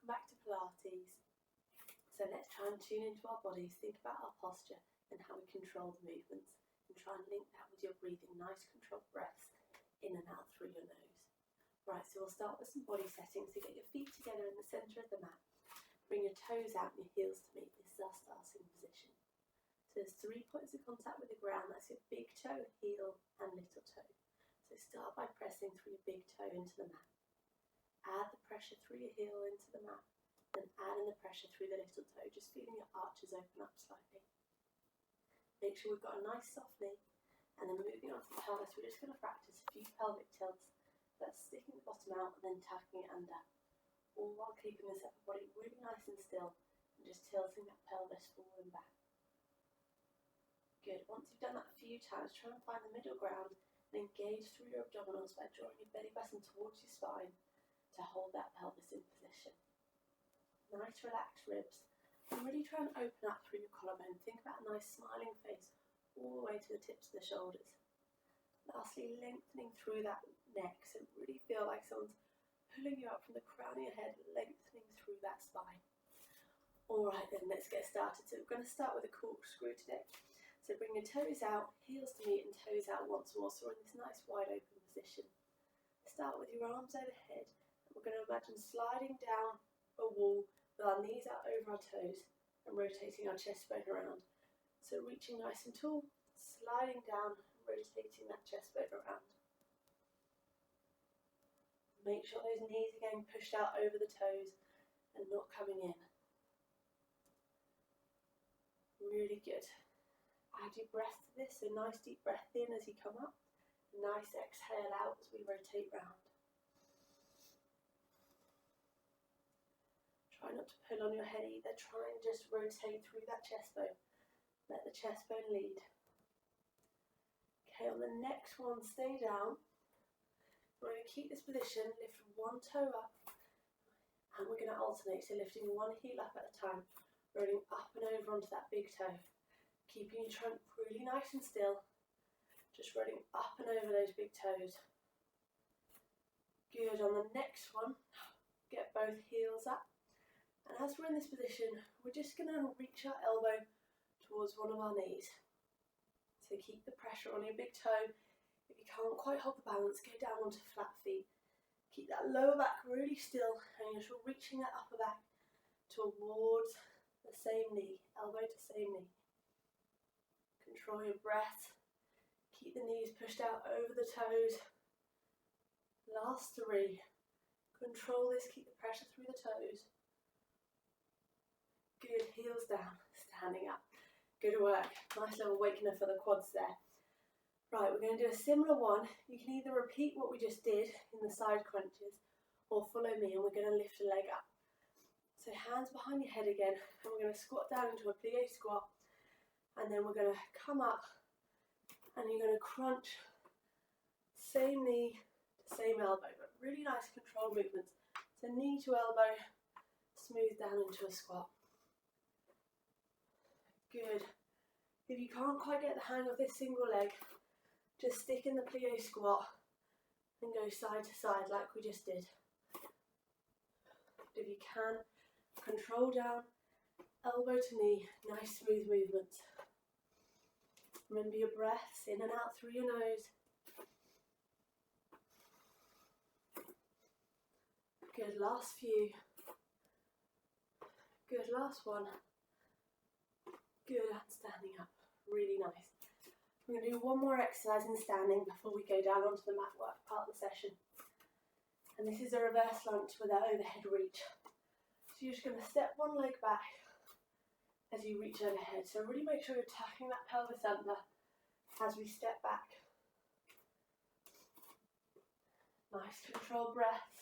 welcome back to Pilates. So let's try and tune into our bodies, think about our posture and how we control the movements, and try and link that with your breathing, nice controlled breaths in and out through your nose. Right, so we'll start with some body settings. So get your feet together in the centre of the mat, bring your toes out and your heels to meet. This is our starting position. So there's 3 points of contact with the ground. That's your big toe, heel and little toe. So start by pressing through your big toe into the mat. Add the pressure through your heel into the mat, then add in the pressure through the little toe, just feeling your arches open up slightly. Make sure we've got a nice soft knee, and then moving on to the pelvis, we're just going to practice a few pelvic tilts. That's sticking the bottom out and then tucking it under, all while keeping this upper body really nice and still, and just tilting that pelvis forward and back. Good. Once you've done that a few times, try and find the middle ground and engage through your abdominals by drawing your belly button towards your spine to hold that pelvis in position. Nice relaxed ribs, and really try and open up through your collarbone. Think about a nice smiling face all the way to the tips of the shoulders. Lastly, lengthening through that neck, so really feel like someone's pulling you up from the crown of your head, lengthening through that spine. Alright then, let's get started. So we're going to start with a corkscrew today. So bring your toes out, heels to meet and toes out once more, so we're in this nice wide open position. Start with your arms overhead. We're going to imagine sliding down a wall with our knees out over our toes and rotating our chest bone around. So reaching nice and tall, sliding down and rotating that chest bone around. Make sure those knees are getting pushed out over the toes and not coming in. Really good. Add your breath to this, so nice deep breath in as you come up, nice exhale out as we rotate round. Try not to pull on your head either, try and just rotate through that chest bone. Let the chest bone lead. Okay, on the next one, stay down. We're going to keep this position, lift one toe up, and we're going to alternate, so lifting one heel up at a time, rolling up and over onto that big toe. Keeping your trunk really nice and still, just rolling up and over those big toes. Good, on the next one, get both heels up. And as we're in this position, we're just going to reach our elbow towards one of our knees. So keep the pressure on your big toe. If you can't quite hold the balance, go down onto flat feet. Keep that lower back really still, and you're just reaching that upper back towards the same knee, elbow to same knee. Control your breath. Keep the knees pushed out over the toes. Last 3. Control this, keep the pressure through the toes. Good, heels down, standing up. Good work. Nice little awakener for the quads there. Right, we're going to do a similar one. You can either repeat what we just did in the side crunches or follow me, and we're going to lift a leg up. So hands behind your head again, and we're going to squat down into a plie squat, and then we're going to come up and you're going to crunch same knee to same elbow, but really nice controlled movements. So knee to elbow, smooth down into a squat. Good. If you can't quite get the hang of this single leg, just stick in the plie squat and go side to side like we just did. If you can, control down, elbow to knee, nice smooth movements. Remember your breaths in and out through your nose. Good, last few. Good, last one. Good, and standing up. Really nice. We're going to do one more exercise in standing before we go down onto the mat work part of the session. And this is a reverse lunge with our overhead reach. So you're just going to step one leg back as you reach overhead. So really make sure you're tucking that pelvis under as we step back. Nice controlled breath.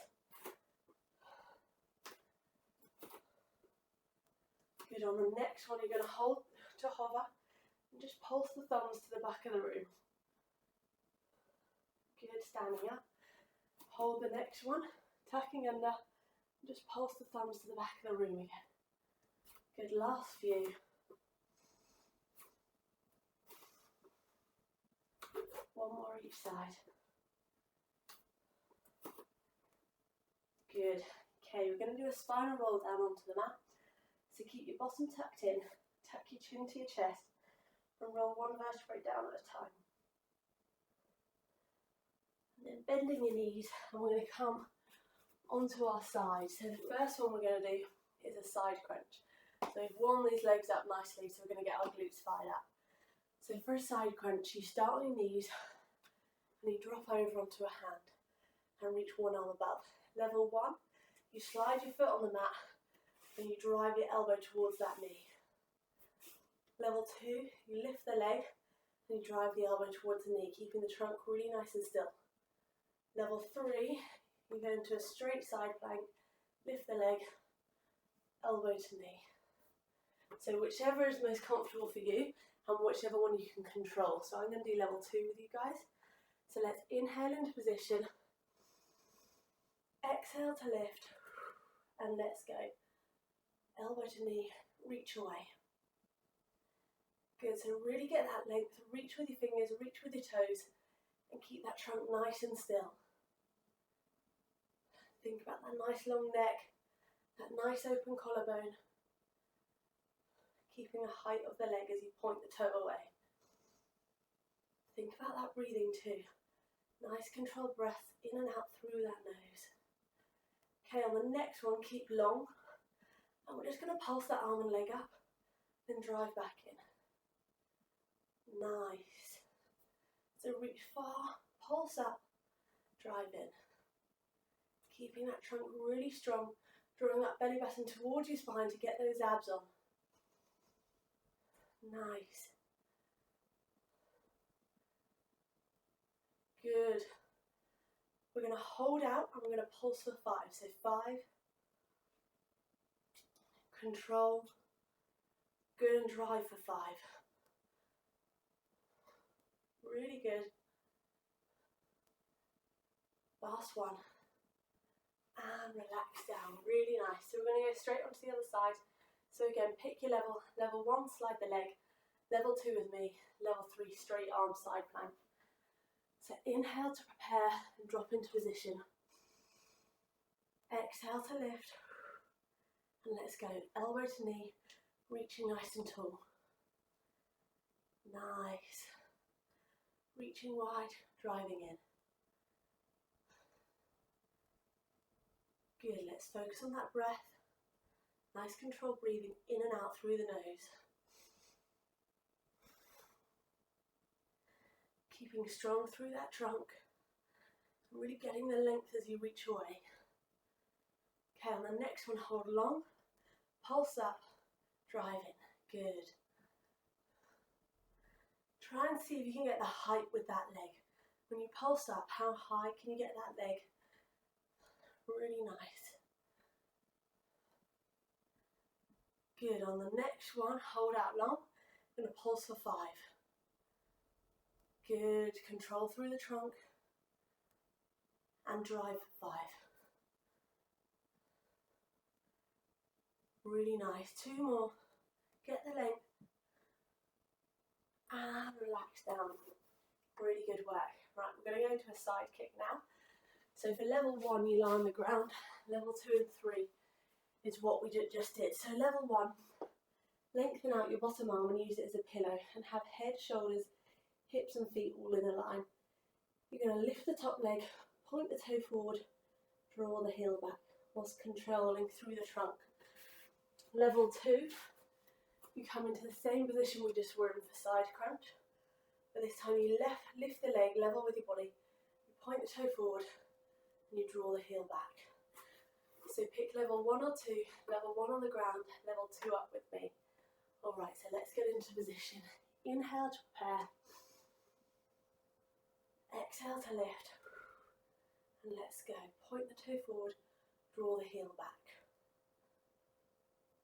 Good, on the next one you're going to hold to hover and just pulse the thumbs to the back of the room. Good, standing up. Hold the next one, tucking under, and just pulse the thumbs to the back of the room again. Good, last few. One more each side. Good. Okay, we're going to do a spinal roll down onto the mat. So keep your bottom tucked in, tuck your chin to your chest, and roll one vertebrae down at a time. And then bending your knees, and we're going to come onto our side. So the first one we're going to do is a side crunch. So we've warmed these legs up nicely, so we're going to get our glutes fired up. So for a side crunch, you start on your knees, and you drop over onto a hand, and reach one arm above. Level 1, you slide your foot on the mat, and you drive your elbow towards that knee. Level 2, you lift the leg and you drive the elbow towards the knee, keeping the trunk really nice and still. Level 3, you go into a straight side plank, lift the leg, elbow to knee. So whichever is most comfortable for you and whichever one you can control. So I'm going to do level 2 with you guys. So let's inhale into position, exhale to lift, and let's go. Elbow to knee, reach away. Good, so really get that length, reach with your fingers, reach with your toes, and keep that trunk nice and still. Think about that nice long neck, that nice open collarbone, keeping the height of the leg as you point the toe away. Think about that breathing too. Nice controlled breath in and out through that nose. Okay, on the next one, keep long. And we're just going to pulse that arm and leg up, then drive back in. Nice. So reach far, pulse up, drive in. Keeping that trunk really strong, drawing that belly button towards your spine to get those abs on. Nice. Good. We're going to hold out and we're going to pulse for 5. So 5. Control, good, and drive for 5. Really good. Last one. And relax down, really nice. So we're going to go straight onto the other side. So again, pick your level. Level 1, slide the leg. Level 2 with me. Level 3, straight arm side plank. So inhale to prepare and drop into position. Exhale to lift. And let's go, elbow to knee, reaching nice and tall. Nice. Reaching wide, driving in. Good, let's focus on that breath. Nice controlled breathing in and out through the nose. Keeping strong through that trunk. Really getting the length as you reach away. Okay, on the next one, hold long. Pulse up, drive in, good. Try and see if you can get the height with that leg. When you pulse up, how high can you get that leg? Really nice. Good, on the next one, hold out long. I'm going to pulse for 5. Good, control through the trunk. And drive for 5. Really nice. 2 more. Get the length. And relax down. Really good work. Right, we're going to go into a side kick now. So for level 1, you lie on the ground. Level 2 and 3 is what we just did. So level 1, lengthen out your bottom arm and use it as a pillow. And have head, shoulders, hips and feet all in a line. You're going to lift the top leg, point the toe forward, draw the heel back, whilst controlling through the trunk. Level 2, you come into the same position we just were in for side crunch, but this time you lift the leg level with your body, you point the toe forward, and you draw the heel back. So pick level 1 or 2, level 1 on the ground, level 2 up with me. Alright, so let's get into position. Inhale to prepare. Exhale to lift. And let's go. Point the toe forward, draw the heel back.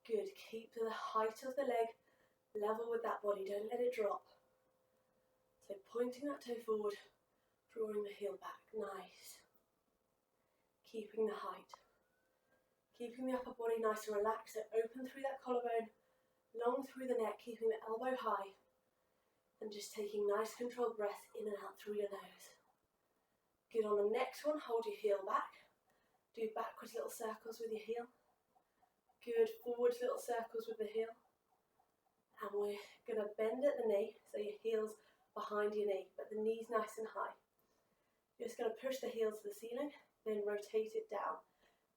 Good, keep to the height of the leg, level with that body, don't let it drop. So pointing that toe forward, drawing the heel back, nice. Keeping the height. Keeping the upper body nice and relaxed, so open through that collarbone, long through the neck, keeping the elbow high, and just taking nice controlled breath in and out through your nose. Good, on the next one, hold your heel back. Do backwards little circles with your heel. Good, forwards little circles with the heel. And we're going to bend at the knee, so your heel's behind your knee, but the knee's nice and high. You're just going to push the heel to the ceiling, then rotate it down.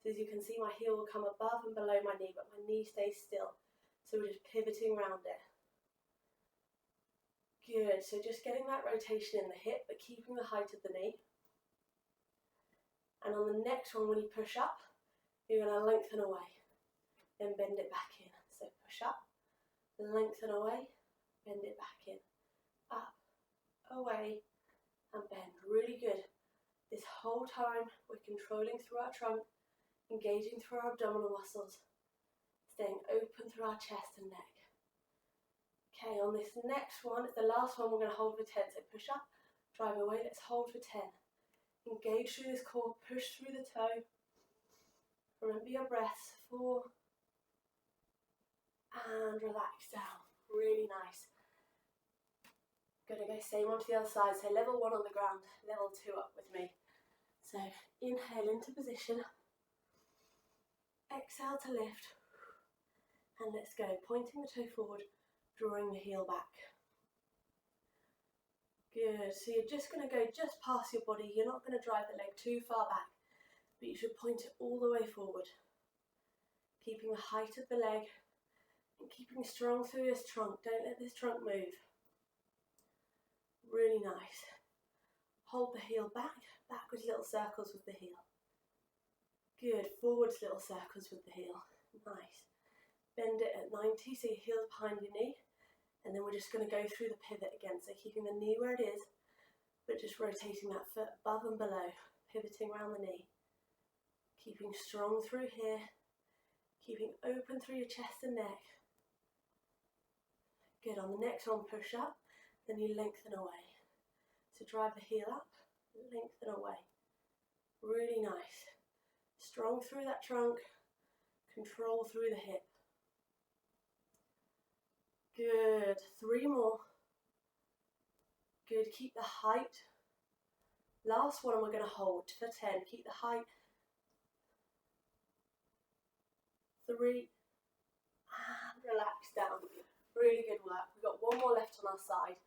So as you can see, my heel will come above and below my knee, but my knee stays still. So we're just pivoting around it. Good, so just getting that rotation in the hip, but keeping the height of the knee. And on the next one, when you push up, you're going to lengthen away, then bend it back in. So push up, lengthen away, bend it back in. Up, away, and bend. Really good. This whole time, we're controlling through our trunk, engaging through our abdominal muscles, staying open through our chest and neck. Okay, on this next one, the last one, we're going to hold for 10. So push up, drive away, let's hold for 10. Engage through this core, push through the toe. Remember your breaths. 4. And relax down. Really nice. Gonna go same on to the other side. So level 1 on the ground, level 2 up with me. So inhale into position. Exhale to lift. And let's go. Pointing the toe forward, drawing the heel back. Good, so you're just going to go just past your body. You're not going to drive the leg too far back, but you should point it all the way forward. Keeping the height of the leg and keeping strong through this trunk. Don't let this trunk move. Really nice. Hold the heel back, backwards little circles with the heel. Good, forwards little circles with the heel. Nice. Bend it at 90, so your heel's behind your knee. And then we're just going to go through the pivot again, so keeping the knee where it is, but just rotating that foot above and below, pivoting around the knee. Keeping strong through here, keeping open through your chest and neck. Good, on the next one, push up, then you lengthen away. So drive the heel up, lengthen away. Really nice. Strong through that trunk, control through the hip. Good, 3 more. Good, keep the height. Last one, we're going to hold for 10. Keep the height. 3. And relax down. Really good work. We've got 1 more left on our side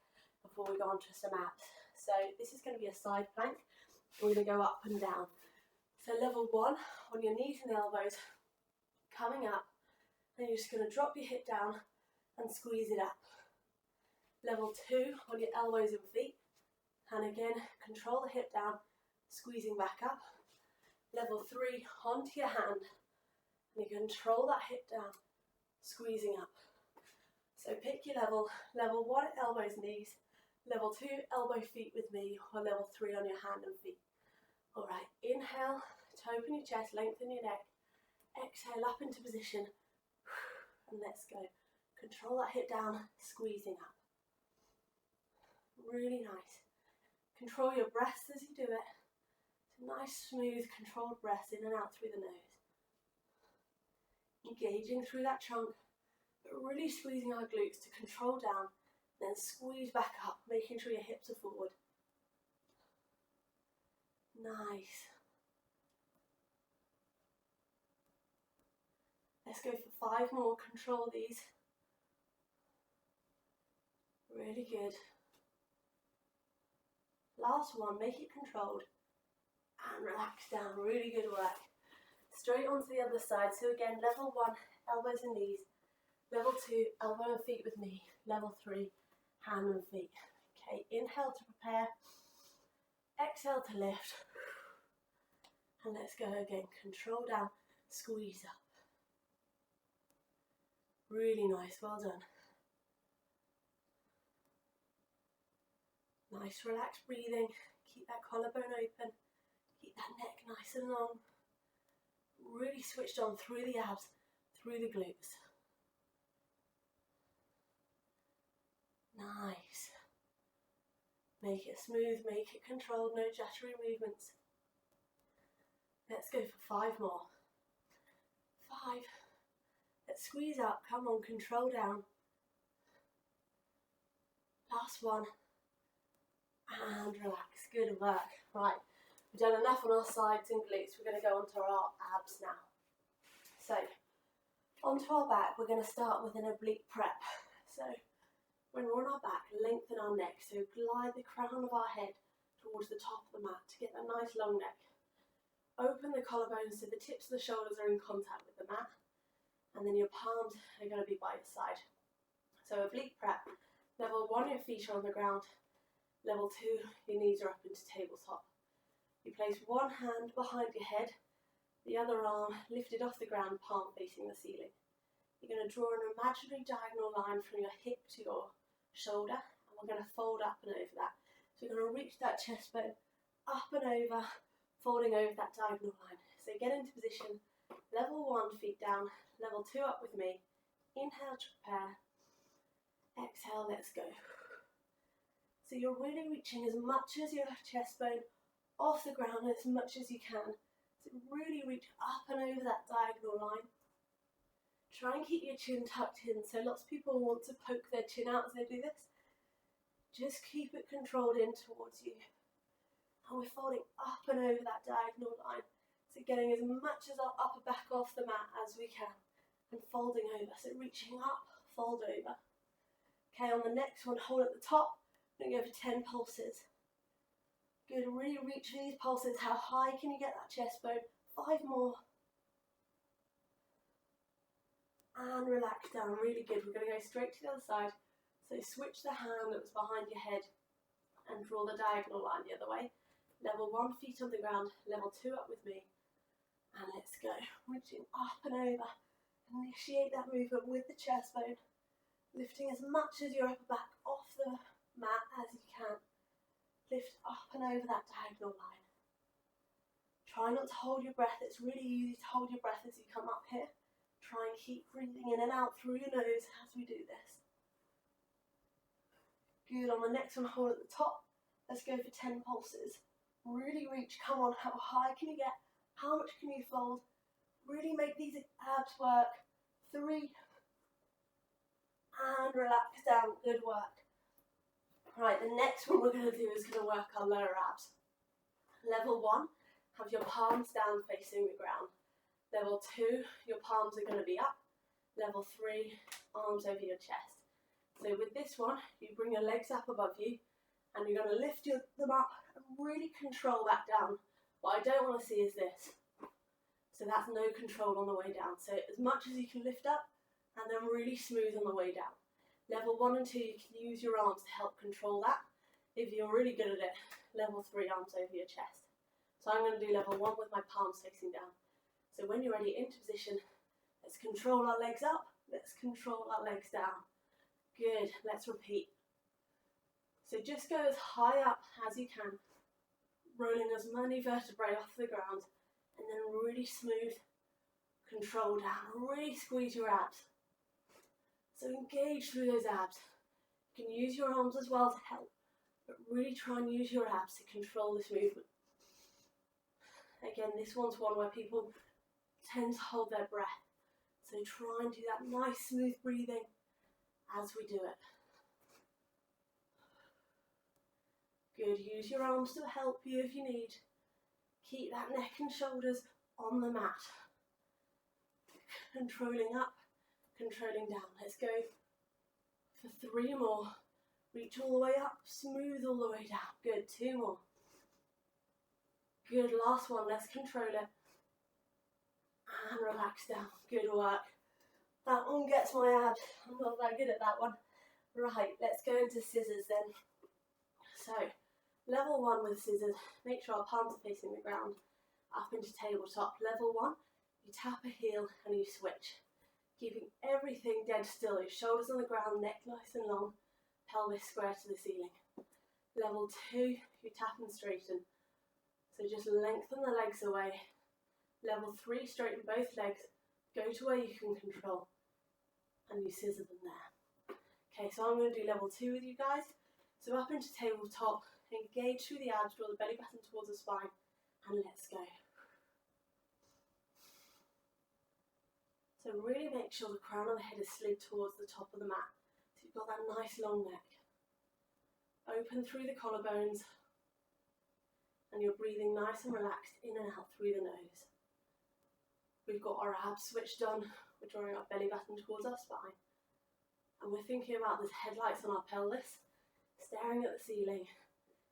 before we go on to some abs. So this is going to be a side plank. We're going to go up and down. So level 1, on your knees and elbows, coming up. And you're just going to drop your hip down and squeeze it up. Level 2, on your elbows and feet. And again, control the hip down, squeezing back up. Level 3, onto your hand. And you control that hip down, squeezing up. So pick your level. Level 1, elbows, knees. Level 2, elbow, feet with me. Or level 3 on your hand and feet. All right, inhale to open your chest, lengthen your neck. Exhale up into position. And let's go. Control that hip down, squeezing up. Really nice. Control your breaths as you do it. So nice, smooth, controlled breaths in and out through the nose. Engaging through that trunk, but really squeezing our glutes to control down, then squeeze back up, making sure your hips are forward. Nice. Let's go for 5 more. Control these. Really good. Last one, make it controlled. And relax down, really good work. Straight onto the other side. So again, level 1, elbows and knees. Level 2, elbow and feet with me. Level 3, hand and feet. Okay, inhale to prepare. Exhale to lift. And let's go again. Control down, squeeze up. Really nice, well done. Nice relaxed breathing, keep that collarbone open, keep that neck nice and long. Really switched on through the abs, through the glutes. Nice. Make it smooth, make it controlled, no jittery movements. Let's go for 5 more. 5. Let's squeeze up, come on, control down. Last one. And relax, good work. Right, We've done enough on our sides and glutes. We're going to go onto our abs now. So, onto our back, we're going to start with an oblique prep. So, when we're on our back, lengthen our neck. So, glide the crown of our head towards the top of the mat to get that nice long neck. Open the collarbones so the tips of the shoulders are in contact with the mat. And then your palms are going to be by your side. So, oblique prep. Level 1, your feet are on the ground. Level 2, your knees are up into tabletop. You place one hand behind your head, the other arm lifted off the ground, palm facing the ceiling. You're going to draw an imaginary diagonal line from your hip to your shoulder, and we're going to fold up and over that. So you're going to reach that chest bone up and over, folding over that diagonal line. So get into position, level 1, feet down, level 2 up with me. Inhale to prepare, exhale, let's go. So you're really reaching as much as your chest bone off the ground as much as you can. So really reach up and over that diagonal line. Try and keep your chin tucked in. So lots of people want to poke their chin out as they do this. Just keep it controlled in towards you. And we're folding up and over that diagonal line. So getting as much as our upper back off the mat as we can. And folding over. So reaching up, fold over. Okay, on the next one, hold at the top. We're going to go for 10 pulses. Good, really reach for these pulses. How high can you get that chest bone? 5 more. And relax down, really good. We're going to go straight to the other side. So switch the hand that was behind your head and draw the diagonal line the other way. Level 1, feet on the ground. Level 2, up with me. And let's go. Reaching up and over. Initiate that movement with the chest bone. Lifting as much as your upper back off the mat as you can. Lift up and over that diagonal line. Try not to hold your breath. It's really easy to hold your breath as you come up here. Try and keep breathing in and out through your nose as we do this. Good, on the next one, hold at the top. Let's go for 10 pulses. Really reach, come on, how high can you get? How much can you fold? Really make these abs work. 3. And relax down, good work. Right, the next one we're going to do is going to work our lower abs. Level 1, have your palms down facing the ground. Level 2, your palms are going to be up. Level 3, arms over your chest. So with this one, you bring your legs up above you and you're going to lift them up and really control that down. What I don't want to see is this. So that's no control on the way down. So as much as you can lift up and then really smooth on the way down. Level 1 and 2, you can use your arms to help control that. If you're really good at it, level 3, arms over your chest. So I'm going to do level 1 with my palms facing down. So when you're ready, into position, let's control our legs up, let's control our legs down. Good, let's repeat. So just go as high up as you can, rolling as many vertebrae off the ground, and then really smooth, control down, really squeeze your abs. So engage through those abs. You can use your arms as well to help, but really try and use your abs to control this movement. Again, this one's one where people tend to hold their breath. So try and do that nice smooth breathing as we do it. Good, use your arms to help you if you need. Keep that neck and shoulders on the mat. Controlling up, controlling down. Let's go for 3 more. Reach all the way up, smooth all the way down. Good, 2 more. Good, last one, let's control it. And relax down, good work. That one gets my abs, I'm not that good at that one. Right, let's go into scissors then. So, level 1 with scissors, make sure our palms are facing the ground, up into tabletop. Level 1, you tap a heel and you switch. Keeping everything dead still, your shoulders on the ground, neck nice and long, pelvis square to the ceiling. Level 2, you tap and straighten. So just lengthen the legs away. Level 3, straighten both legs, go to where you can control, and you scissor them there. Okay, so I'm going to do level 2 with you guys. So up into tabletop, engage through the abs, draw the belly button towards the spine, and let's go. So really make sure the crown of the head is slid towards the top of the mat. So you've got that nice long neck. Open through the collarbones, and you're breathing nice and relaxed in and out through the nose. We've got our abs switched on, we're drawing our belly button towards our spine, and we're thinking about those headlights on our pelvis, staring at the ceiling,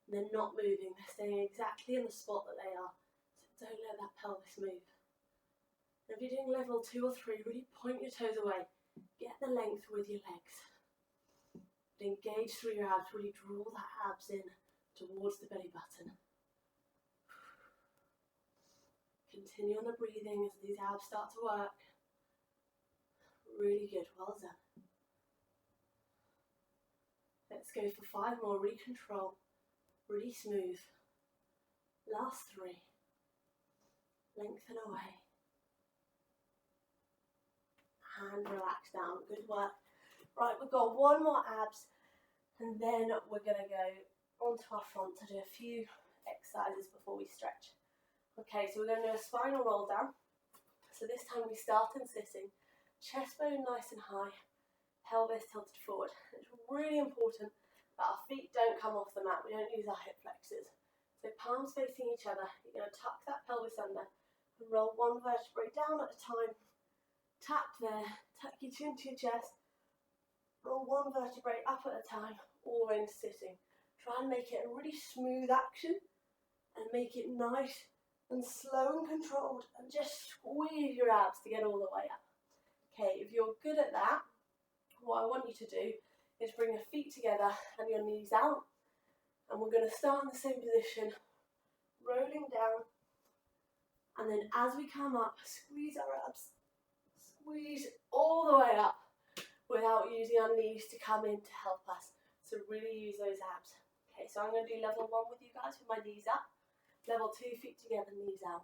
and they're not moving, they're staying exactly in the spot that they are, so don't let that pelvis move. And if you're doing level 2 or 3, really point your toes away, get the length with your legs. Engage through your abs, really draw that abs in towards the belly button. Continue on the breathing as these abs start to work. Really good, well done. Let's go for 5 more, really control, really smooth. Last 3. Lengthen away. And relax down, good work. Right, we've got 1 more abs, and then we're going to go onto our front to do a few exercises before we stretch. Okay, so we're going to do a spinal roll down. So this time we start in sitting, chest bone nice and high, pelvis tilted forward. It's really important that our feet don't come off the mat, we don't use our hip flexors. So palms facing each other, you're going to tuck that pelvis under and roll 1 vertebrae down at a time. Tap there, tuck your chin to your chest, roll 1 vertebrae up at a time, all the way into sitting. Try and make it a really smooth action and make it nice and slow and controlled, and just squeeze your abs to get all the way up. Okay, if you're good at that, what I want you to do is bring your feet together and your knees out, and we're going to start in the same position, rolling down, and then as we come up, squeeze our abs, squeeze all the way up without using our knees to come in to help us. So really use those abs. Okay, so I'm going to do level 1 with you guys with my knees up. Level 2, feet together, knees out.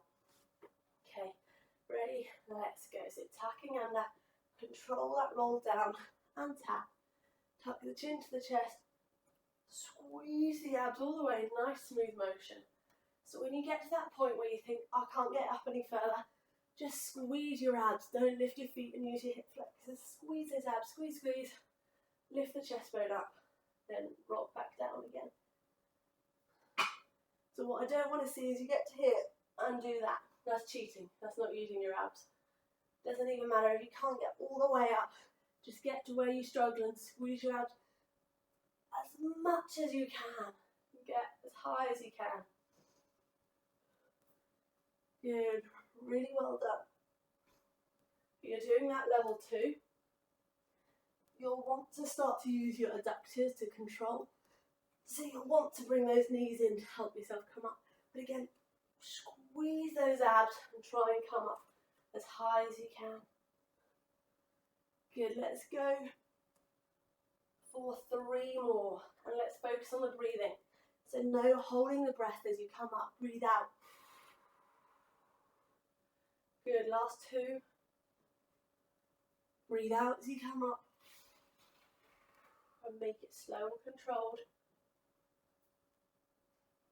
Okay, ready? Let's go. So tucking under, control that roll down and tap. Tuck the chin to the chest, squeeze the abs all the way, nice smooth motion. So when you get to that point where you think, I can't get up any further, just squeeze your abs. Don't lift your feet and use your hip flexors. Squeeze those abs, squeeze, squeeze. Lift the chest bone up, then rock back down again. So what I don't want to see is you get to here and do that. That's cheating. That's not using your abs. Doesn't even matter if you can't get all the way up. Just get to where you struggle and squeeze your abs as much as you can. Get as high as you can. Good. Really well done. You're doing that level 2. You'll want to start to use your adductors to control. So you'll want to bring those knees in to help yourself come up. But again, squeeze those abs and try and come up as high as you can. Good, let's go for 3 more. And let's focus on the breathing. So no holding the breath as you come up. Breathe out. Good, last 2. Breathe out as you come up. And make it slow and controlled.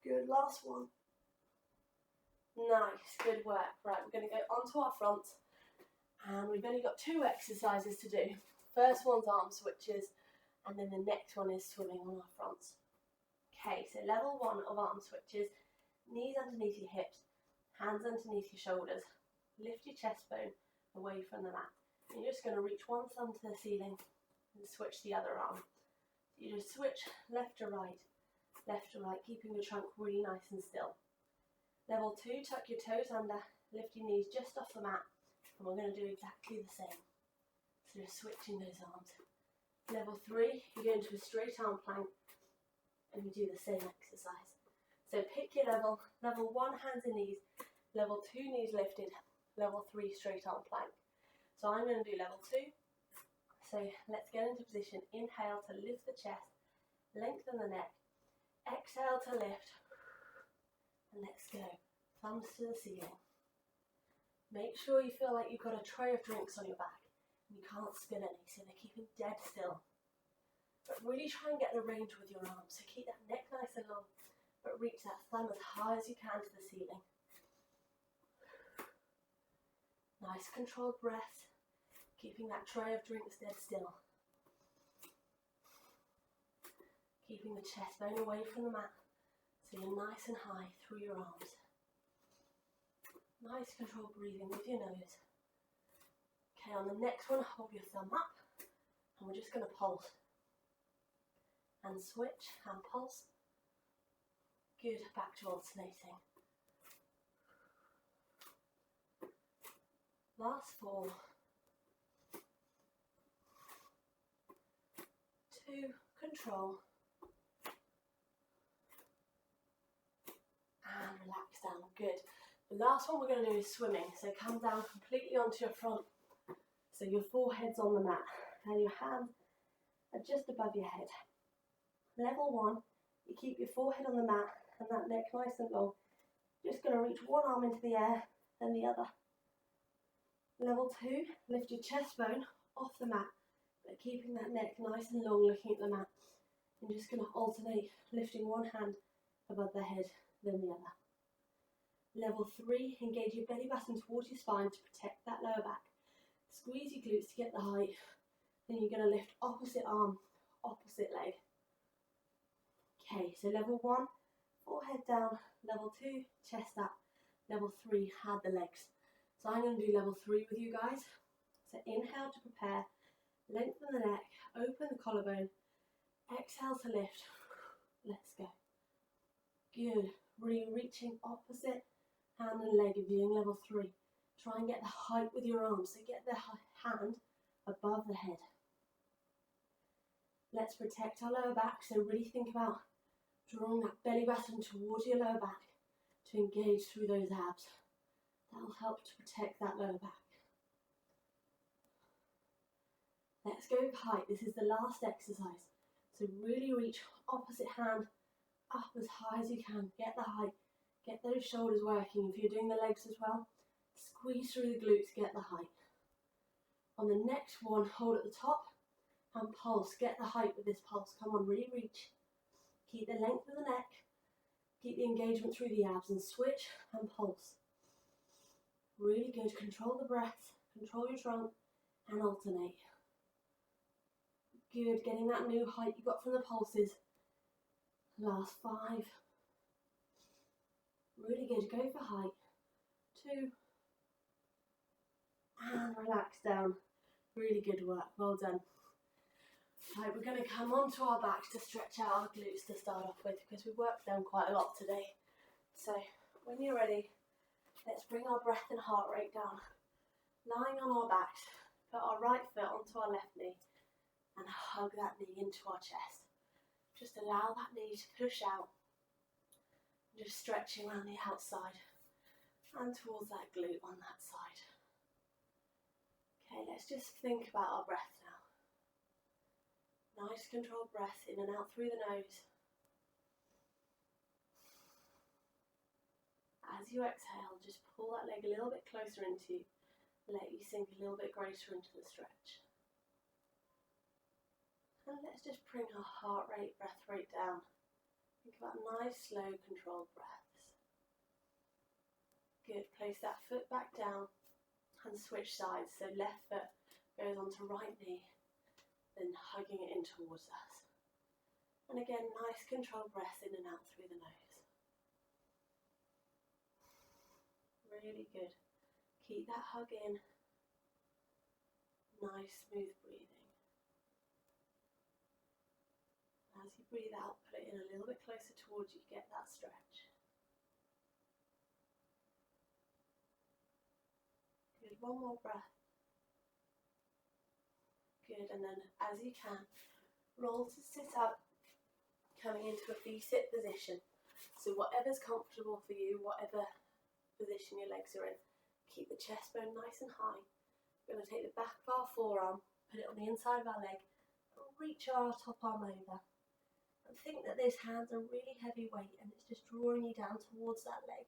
Good, last 1. Nice, good work. Right, we're going to go onto our front, and we've only got 2 exercises to do. First one's arm switches, and then the next one is swimming on our fronts. Okay, so level 1 of arm switches, knees underneath your hips, hands underneath your shoulders. Lift your chest bone away from the mat. And you're just going to reach one thumb to the ceiling and switch the other arm. You just switch left to right, keeping your trunk really nice and still. Level 2, tuck your toes under, lift your knees just off the mat, and we're going to do exactly the same. So just switching those arms. Level 3, you go into a straight arm plank, and you do the same exercise. So pick your level. Level 1, hands and knees. Level 2, knees lifted. Level 3, straight arm plank. So I'm going to do level 2. So let's get into position. Inhale to lift the chest, lengthen the neck. Exhale to lift, and let's go. Thumbs to the ceiling. Make sure you feel like you've got a tray of drinks on your back and you can't spill any, so they're keeping dead still. But really try and get the range with your arms, so keep that neck nice and long, but reach that thumb as high as you can to the ceiling. Nice controlled breath, keeping that tray of drinks dead still. Keeping the chest bone away from the mat, So you're nice and high through your arms. Nice controlled breathing with your nose. Okay, on the next one, hold your thumb up, and we're just going to pulse. And switch, and pulse. Good, back to alternating. Last 4. 2, control. And relax down, good. The last one we're going to do is swimming, so come down completely onto your front. So your forehead's on the mat, and your hands are just above your head. Level 1, you keep your forehead on the mat, and that neck nice and long. Just going to reach one arm into the air, then the other. Level 2, lift your chest bone off the mat, but keeping that neck nice and long, looking at the mat. I'm just going to alternate, lifting one hand above the head, then the other. Level 3, engage your belly button towards your spine to protect that lower back. Squeeze your glutes to get the height. Then you're going to lift opposite arm, opposite leg. Okay, so level 1, forehead down. Level 2, chest up. Level 3, hard the legs. So I'm going to do level 3 with you guys. So inhale to prepare. Lengthen the neck, open the collarbone. Exhale to lift. Let's go. Good. Really reaching opposite hand and leg and doing level 3. Try and get the height with your arms, so get the hand above the head. Let's protect our lower back, so really think about drawing that belly button towards your lower back to engage through those abs. That will help to protect that lower back. Let's go with height. This is the last exercise. So really reach opposite hand up as high as you can. Get the height. Get those shoulders working. If you're doing the legs as well, squeeze through the glutes, get the height. On the next one, hold at the top and pulse. Get the height with this pulse. Come on, really reach. Keep the length of the neck. Keep the engagement through the abs and switch and pulse. Really good. Control the breath. Control your trunk and alternate. Good. Getting that new height you got from the pulses. Last 5. Really good. Go for height. 2. And relax down. Really good work. Well done. Right, we're going to come onto our backs to stretch out our glutes to start off with, because we've worked them quite a lot today. So when you're ready, let's bring our breath and heart rate down. Lying on our backs, put our right foot onto our left knee and hug that knee into our chest. Just allow that knee to push out. Just stretching around the outside and towards that glute on that side. Okay, let's just think about our breath now. Nice controlled breath in and out through the nose. As you exhale, just pull that leg a little bit closer into you. Let you sink a little bit greater into the stretch. And let's just bring our heart rate, breath rate down. Think about nice, slow, controlled breaths. Good. Place that foot back down and switch sides. So left foot goes onto right knee, then hugging it in towards us. And again, nice controlled breath in and out through the nose. Really good. Keep that hug in. Nice, smooth breathing. As you breathe out, put it in a little bit closer towards you, get that stretch. Good, one more breath. Good, and then as you can, roll to sit up, coming into a V-sit position. So whatever's comfortable for you, whatever position your legs are in, keep the chest bone nice and high. We're going to take the back of our forearm, put it on the inside of our leg, and reach our top arm over. And think that those hands are really heavy weight and it's just drawing you down towards that leg.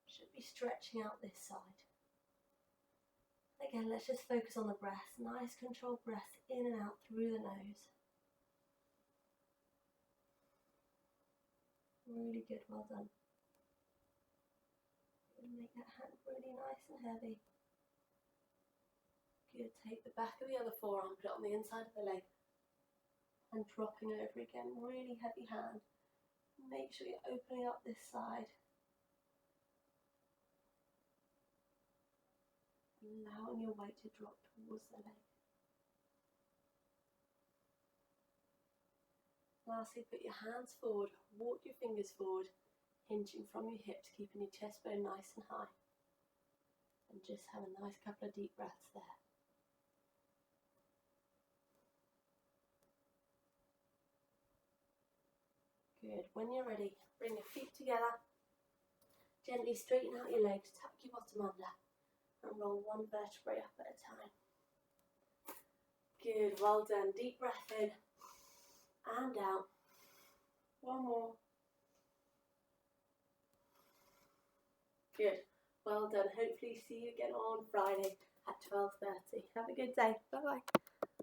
Should be stretching out this side. Again, let's just focus on the breath. Nice controlled breath in and out through the nose. Really good, well done. Make that hand really nice and heavy. Good, take the back of the other forearm, put it on the inside of the leg. And dropping over again, really heavy hand. Make sure you're opening up this side. Allowing your weight to drop towards the leg. Lastly, put your hands forward, walk your fingers forward, hinging from your hips, keeping your chest bone nice and high. And just have a nice couple of deep breaths there. Good. When you're ready, bring your feet together. Gently straighten out your legs, tuck your bottom under, and roll one vertebrae up at a time. Good, well done. Deep breath in and out. One more. Good, well done. Hopefully see you again on Friday at 12:30. Have a good day. Bye bye.